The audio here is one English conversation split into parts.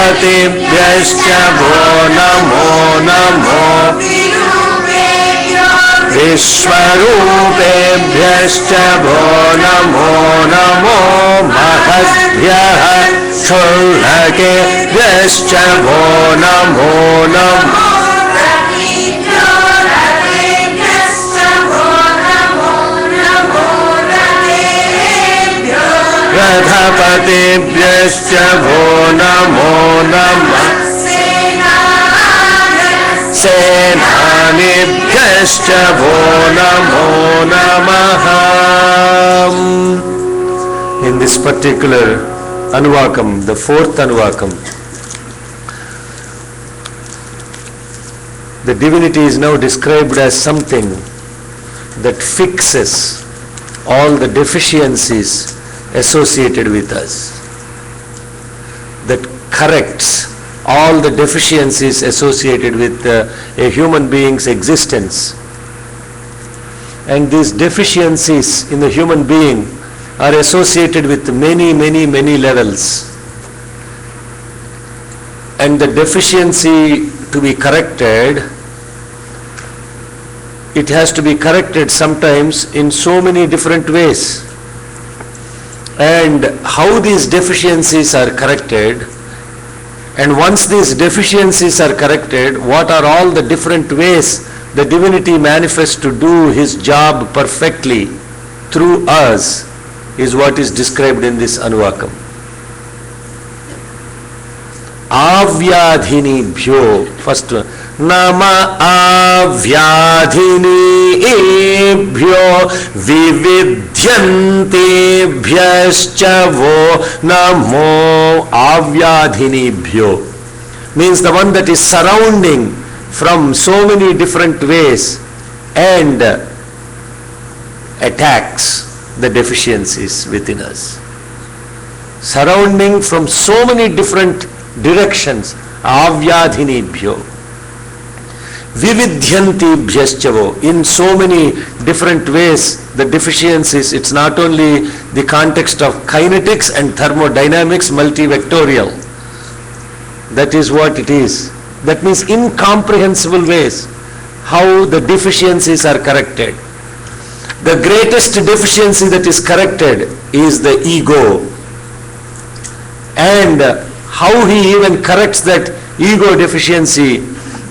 Radhapatibhyascha Bho Namo Namo Vishwarupebhyascha Bho Namo Namo Mahadvyah Shulakebhyascha Bho Namo Namo Radhapatibhyascha Bho Namo Namah Senanibhyascha Bho Namo Namaha. In this particular Anuvakam, the fourth Anuvakam, the divinity is now described as something that fixes all the deficiencies associated with us, that corrects all the deficiencies associated with a human being's existence. And these deficiencies in the human being are associated with many levels. And the deficiency to be corrected, it has to be corrected sometimes in so many different ways. And how these deficiencies are corrected, and once these deficiencies are corrected, what are all the different ways the divinity manifests to do his job perfectly through us, is what is described in this Anuvakam. Avyadhinibhyo, first one. Nama avyadhinibhyo vividyantebhyascha vo namo avyadhinibhyo. Means the one that is surrounding from so many different ways and attacks the deficiencies within us. Surrounding from so many different directions, avyadhinibhyo. Vividyantibhyascha, in so many different ways, the deficiencies, it's not only the context of kinetics and thermodynamics, multivectorial. That is what it is. That means incomprehensible ways how the deficiencies are corrected. The greatest deficiency that is corrected is the ego. And how he even corrects that ego deficiency,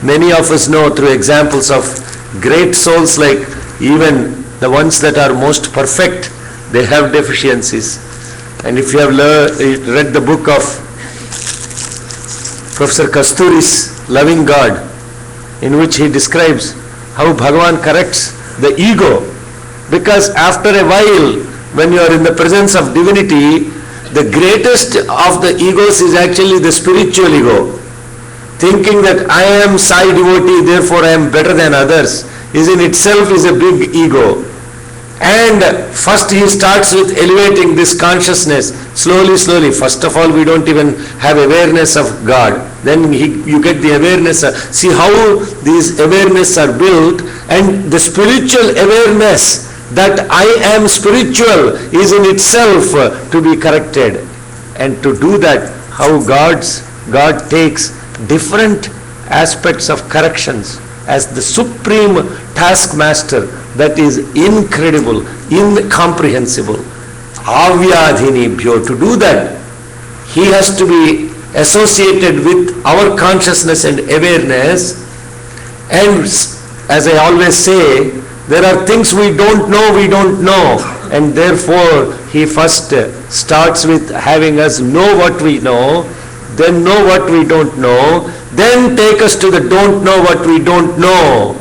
many of us know through examples of great souls, like even the ones that are most perfect, they have deficiencies. And if you have read the book of Professor Kasturi's Loving God, in which he describes how Bhagavan corrects the ego, because after a while, when you are in the presence of divinity, the greatest of the egos is actually the spiritual ego. Thinking that I am Sai devotee, therefore I am better than others, is in itself is a big ego. And first he starts with elevating this consciousness slowly. First of all, we don't even have awareness of God. Then you get the awareness. See how these awareness are built, and the spiritual awareness that I am spiritual is in itself to be corrected. And to do that, how God takes different aspects of corrections as the supreme taskmaster, that is incredible, incomprehensible. Avyadhinibhyo, to do that, he has to be associated with our consciousness and awareness. And as I always say, there are things we don't know, and therefore he first starts with having us know what we know, then know what we don't know, then take us to the don't know what we don't know.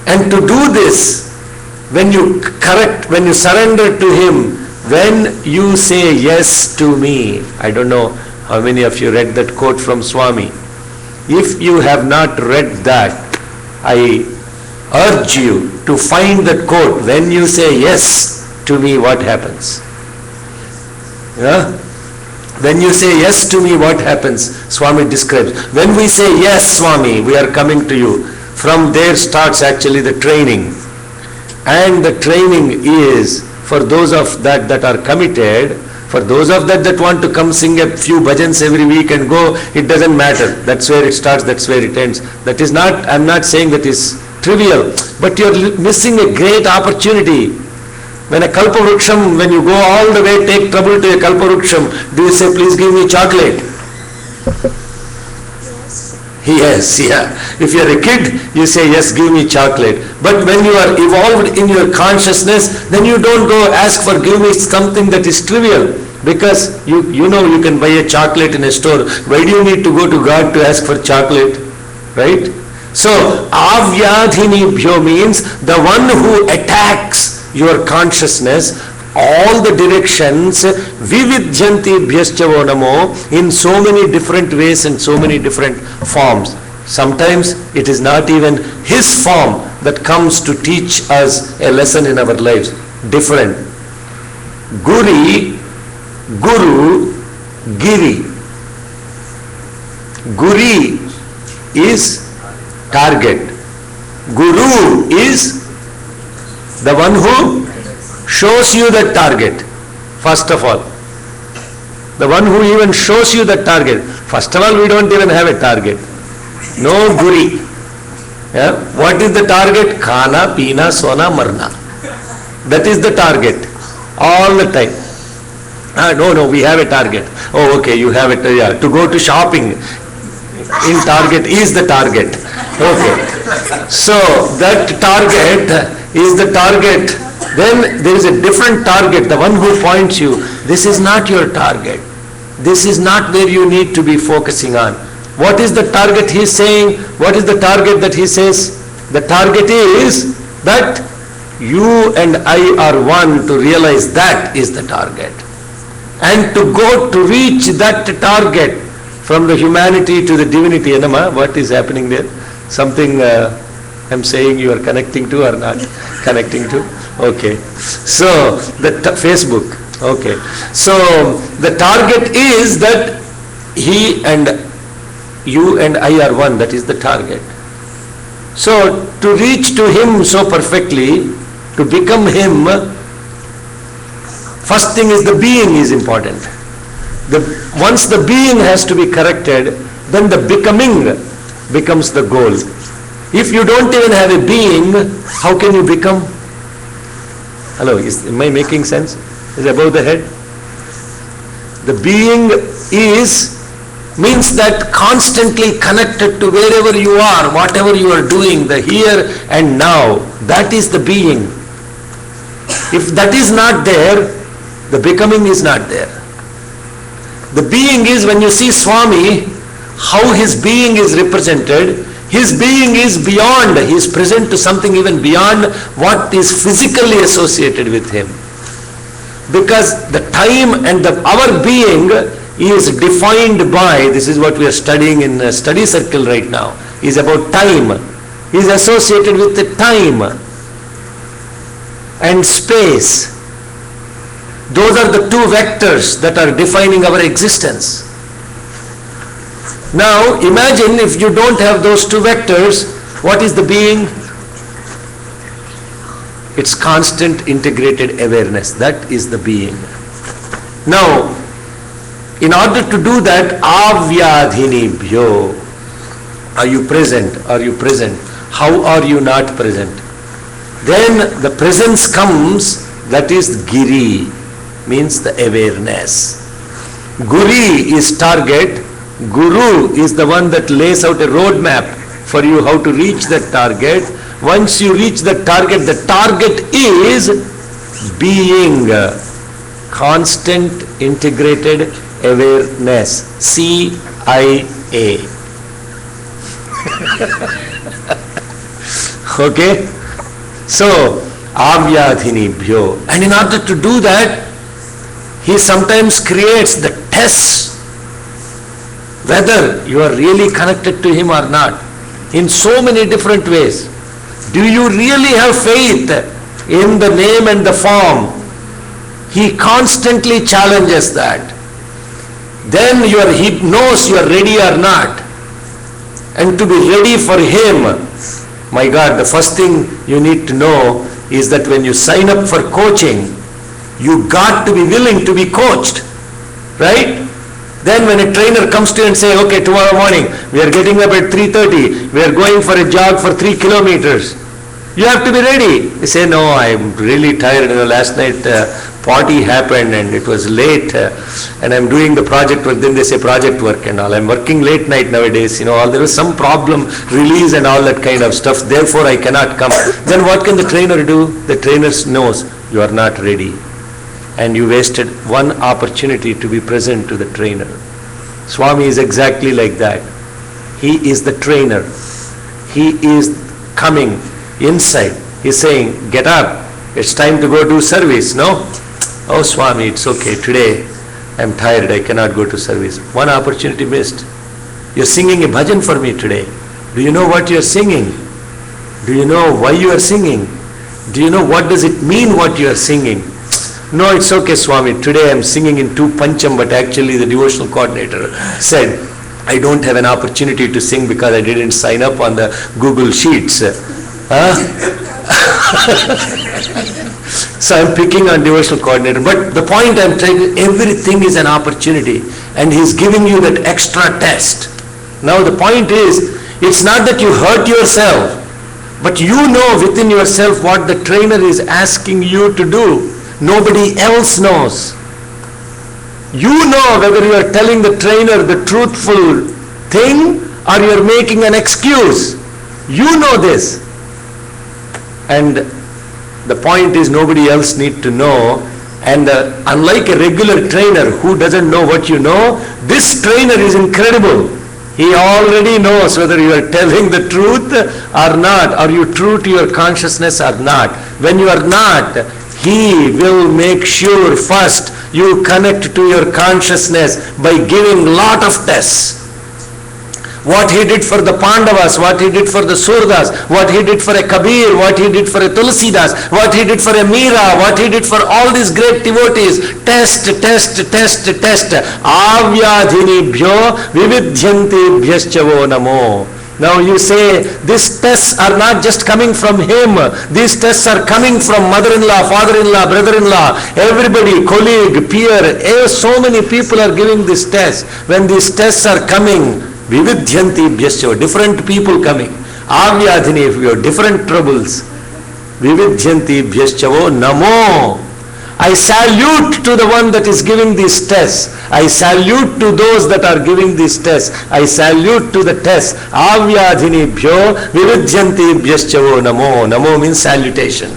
And to do this, when you correct, when you surrender to him, when you say yes to me, I don't know how many of you read that quote from Swami. If you have not read that, I urge you to find that quote. When you say yes to me, what happens? Yeah? When you say yes to me, what happens? Swami describes. When we say yes, Swami, we are coming to you. From there starts actually the training. And the training is for those of that are committed. For those of that want to come sing a few bhajans every week and go, it doesn't matter. That's where it starts, that's where it ends. That is not, I'm not saying that is trivial, but you're missing a great opportunity. When a kalpavruksham, when you go all the way, take trouble to a kalpavruksham, do you say, please give me chocolate? Yes, yeah. If you're a kid, you say, yes, give me chocolate. But when you are evolved in your consciousness, then you don't go ask for, give me something that is trivial. Because you know you can buy a chocolate in a store. Why do you need to go to God to ask for chocolate? Right? So, avyadhinibhyo means the one who attacks your consciousness, all the directions, vividhyanti bhyascha namo, in so many different ways and so many different forms. Sometimes it is not even his form that comes to teach us a lesson in our lives. Different. Guri, Guru, Giri. Guri is target. Guru is the one who shows you the target, first of all. The one who even shows you the target. First of all, we don't even have a target. No guri. Yeah? What is the target? Khana, Pina, Sona, Marna. That is the target. All the time. No, we have a target. Oh, okay, you have it. Yeah. To go to shopping in target is the target. Okay. So, that target is the target. Then there is a different target, the one who points you. This is not your target. This is not where you need to be focusing on. What is the target he is saying? What is the target that he says? The target is that you and I are one, to realize that is the target. And to go to reach that target from the humanity to the divinity. Enama, what is happening there? Something I'm saying you are connecting to or not connecting to? Okay. So, Facebook. Okay. So, the target is that he and you and I are one. That is the target. So, to reach to him so perfectly, to become him, first thing is the being is important. Once the being has to be corrected, then the becoming becomes the goal. If you don't even have a being, how can you become? Hello, am I making sense? Is it above the head? The being means that constantly connected to wherever you are, whatever you are doing, the here and now, that is the being. If that is not there, the becoming is not there. The being is, when you see Swami, how his being is represented. His being is beyond, he is present to something even beyond what is physically associated with him. Because the time and our being is defined by, this is what we are studying in a study circle right now, is about time. Is associated with the time and space. Those are the two vectors that are defining our existence. Now, imagine if you don't have those two vectors, what is the being? It's constant integrated awareness. That is the being. Now, in order to do that, avyadhinibhyo. Are you present? Are you present? How are you not present? Then the presence comes, that is giri, means the awareness. Guri is target. Guru is the one that lays out a roadmap for you how to reach that target. Once you reach the target is being, constant integrated awareness, CIA. Okay? So, avyadhinibhyo. And in order to do that, he sometimes creates the tests whether you are really connected to him or not, in so many different ways. Do you really have faith in the name and the form? He constantly challenges that. Then he knows you are ready or not. And to be ready for him, my God, the first thing you need to know is that when you sign up for coaching, You got to be willing to be coached, right? Then when a trainer comes to you and say, okay, tomorrow morning, we are getting up at 3:30, we are going for a jog for 3 kilometers. You have to be ready. You say, no, I'm really tired. Last night party happened and it was late and I'm doing the project work. Then they say project work and all. I'm working late night nowadays. There was some problem, release and all that kind of stuff. Therefore, I cannot come. Then what can the trainer do? The trainer knows you are not ready. And you wasted one opportunity to be present to the trainer. Swami is exactly like that. He is the trainer. He is coming inside. He's saying, get up. It's time to go do service. No? Oh, Swami, it's okay. Today, I'm tired. I cannot go to service. One opportunity missed. You're singing a bhajan for me today. Do you know what you're singing? Do you know why you are singing? Do you know what does it mean what you are singing? No, it's okay, Swami. Today I'm singing in 2 Pancham, but actually the devotional coordinator said, I don't have an opportunity to sing because I didn't sign up on the Google Sheets. So I'm picking on devotional coordinator. But the point I'm trying, everything is an opportunity. And he's giving you that extra test. Now the point is, it's not that you hurt yourself, but you know within yourself what the trainer is asking you to do. Nobody else knows. You know whether you are telling the trainer the truthful thing or you are making an excuse. You know this. And the point is nobody else needs to know. And unlike a regular trainer who doesn't know what you know, this trainer is incredible. He already knows whether you are telling the truth or not. Are you true to your consciousness or not? When you are not, he will make sure first you connect to your consciousness by giving lot of tests. What he did for the Pandavas, what he did for the Surdas, what he did for a Kabir, what he did for a Tulsidas, what he did for a Meera, what he did for all these great devotees. Test, test, test, test. Avyadhinibhyo vividhyantebhyascha namo. Now you say, these tests are not just coming from him. These tests are coming from mother-in-law, father-in-law, brother-in-law, everybody, colleague, peer. So many people are giving this test. When these tests are coming, vividhyanti bhyascha, different people coming. Avyadhini, if you have different troubles. Vividhyanti bhyascha namo. I salute to the one that is giving these tests. I salute to those that are giving these tests. I salute to the tests. Avyadhinibhyo vividhyantibhyascha namo. Namo means salutation.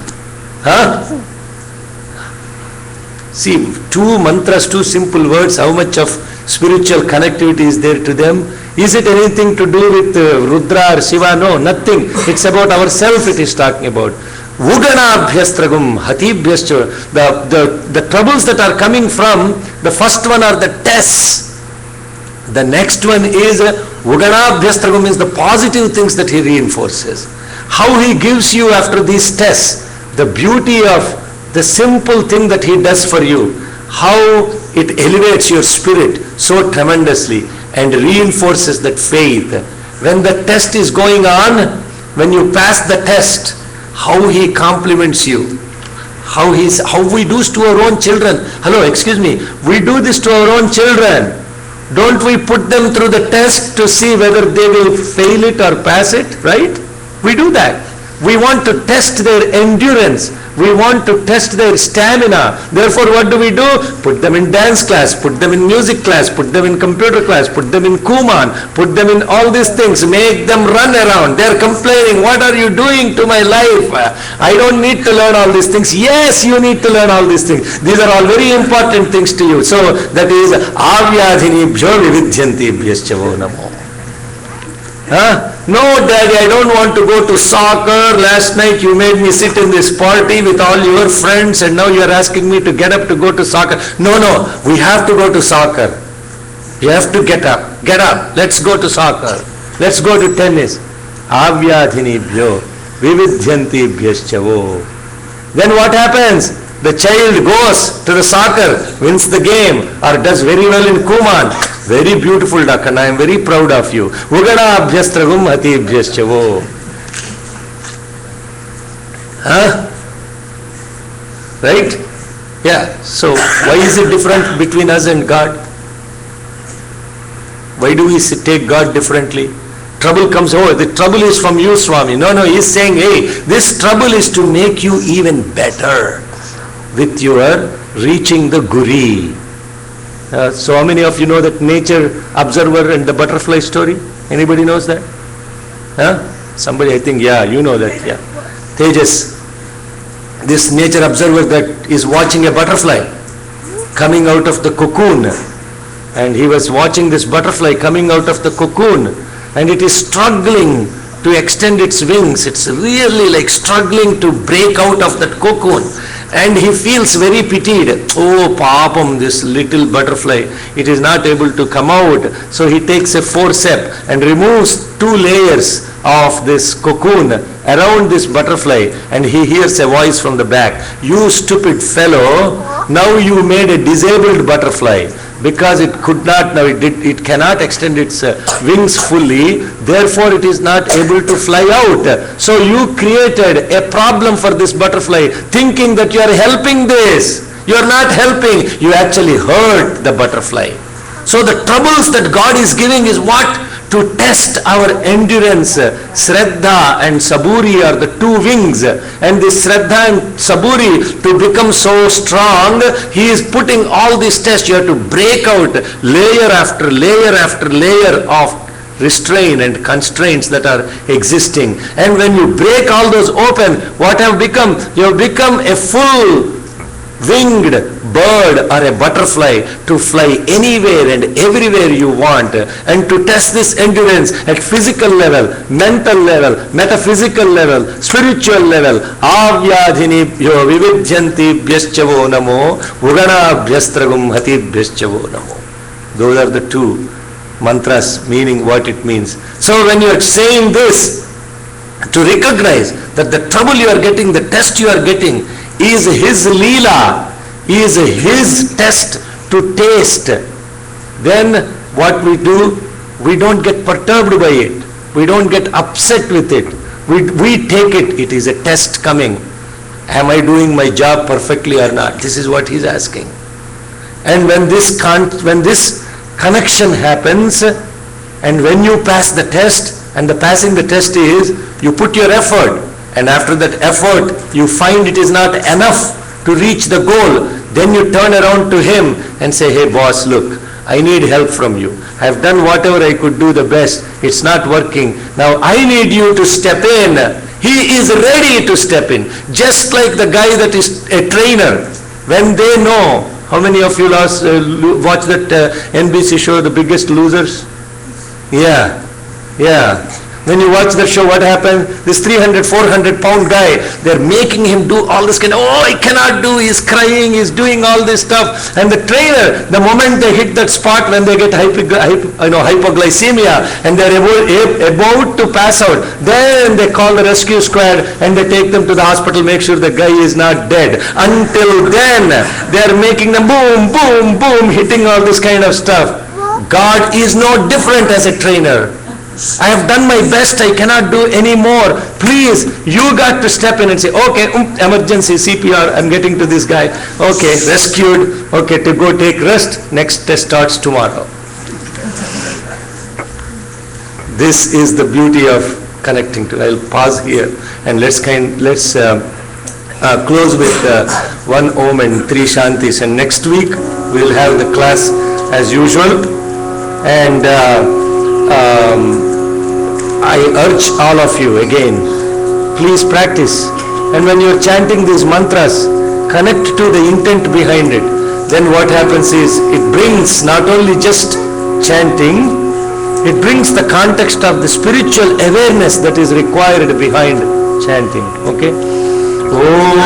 See, 2 mantras, 2 simple words, how much of spiritual connectivity is there to them? Is it anything to do with Rudra or Shiva? No, nothing. It's about ourselves it is talking about. Vuganabhyastragum hatibhyascha. The troubles that are coming from, the first one are the tests. The next one is Vuganabhyastragum means the positive things that he reinforces. How he gives you after these tests, the beauty of the simple thing that he does for you, how it elevates your spirit so tremendously and reinforces that faith. When the test is going on, when you pass the test, how he compliments you, how we do this to our own children. Hello, excuse me, we do this to our own children. Don't we put them through the test to see whether they will fail it or pass it, right? We do that. We want to test their endurance. We want to test their stamina. Therefore, what do? Put them in dance class, put them in music class, put them in computer class, put them in Kuman, put them in all these things, make them run around. They're complaining, what are you doing to my life? I don't need to learn all these things. Yes, you need to learn all these things. These are all very important things to you. So, that is avyadhinibhyo vividhyantibhyascha namo. No, Daddy, I don't want to go to soccer. Last night you made me sit in this party with all your friends and now you are asking me to get up to go to soccer. No, we have to go to soccer. You have to get up. Get up. Let's go to soccer. Let's go to tennis. Avyadhinibhyo vividhyantibhyascha. Then what happens? The child goes to the soccer, wins the game, or does very well in Kuman. Very beautiful, Dakhan. I am very proud of you. Vuganabhyastragum hatibhyascha. Right? Yeah, so why is it different between us and God? Why do we take God differently? Trouble comes, oh, the trouble is from you, Swami. No, he's saying, hey, this trouble is to make you even better with your reaching the Guri. So how many of you know that nature observer and the butterfly story? Anybody knows that? Somebody, I think, yeah, you know that, yeah. Tejas, this nature observer that is watching a butterfly coming out of the cocoon. And he was watching this butterfly coming out of the cocoon, and it is struggling to extend its wings. It's really like struggling to break out of that cocoon. And he feels very pitied. Oh, papam, this little butterfly, it is not able to come out. So he takes a forceps and removes 2 layers of this cocoon around this butterfly, and he hears a voice from the back. You stupid fellow, now you made a disabled butterfly, because it could not, now it cannot extend its wings fully, therefore it is not able to fly out. So you created a problem for this butterfly, thinking that you are helping this. You are not helping, you actually hurt the butterfly. So the troubles that God is giving is what? To test our endurance. Shraddha and Saburi are the 2 wings, and this Shraddha and Saburi, to become so strong, he is putting all these tests. You have to break out layer after layer after layer of restraint and constraints that are existing. And when you break all those open, what have become? You have become a full winged bird or a butterfly to fly anywhere and everywhere you want, and to test this endurance at physical level, mental level, metaphysical level, spiritual level. Avyadhinibhyo vividhyantibhyascavo namo uganabhyastragum hatibhyascavo namo. Those are the 2 mantras meaning what it means. So when you are saying this, to recognize that the trouble you are getting, the test you are getting, is his leela, is his test to taste, then what we do, we don't get perturbed by it, we don't get upset with it, we take it. It is a test coming. Am I doing my job perfectly or not? This is what he's asking. And when this connection happens, and when you pass the test, and the passing the test is, you put your effort, and after that effort you find it is not enough to reach the goal, then you turn around to him and say, hey boss, look, I need help from you. I have done whatever I could do the best. It's not working. Now I need you to step in. He is ready to step in. Just like the guy that is a trainer, when they know, how many of you watch that NBC show, The Biggest Losers? Yeah. When you watch that show, what happened? This 300, 400 pound guy, they're making him do all this I cannot do, he's crying, he's doing all this stuff. And the trainer, the moment they hit that spot when they get hypoglycemia and they're about to pass out, then they call the rescue squad and they take them to the hospital, make sure the guy is not dead. Until then, they're making them boom, boom, boom, hitting all this kind of stuff. God is no different as a trainer. I have done my best, I cannot do any more. Please, you got to step in and say, okay, emergency CPR, I'm getting to this guy. Okay, rescued. Okay, to go take rest. Next test starts tomorrow. This is the beauty of connecting to. I'll pause here and let's close with 1 Om and 3 Shantis. And next week we'll have the class as usual. And I urge all of you again, please practice. And when you're chanting these mantras, connect to the intent behind it. Then what happens is, it brings not only just chanting, it brings the context of the spiritual awareness that is required behind chanting. Okay? Oh.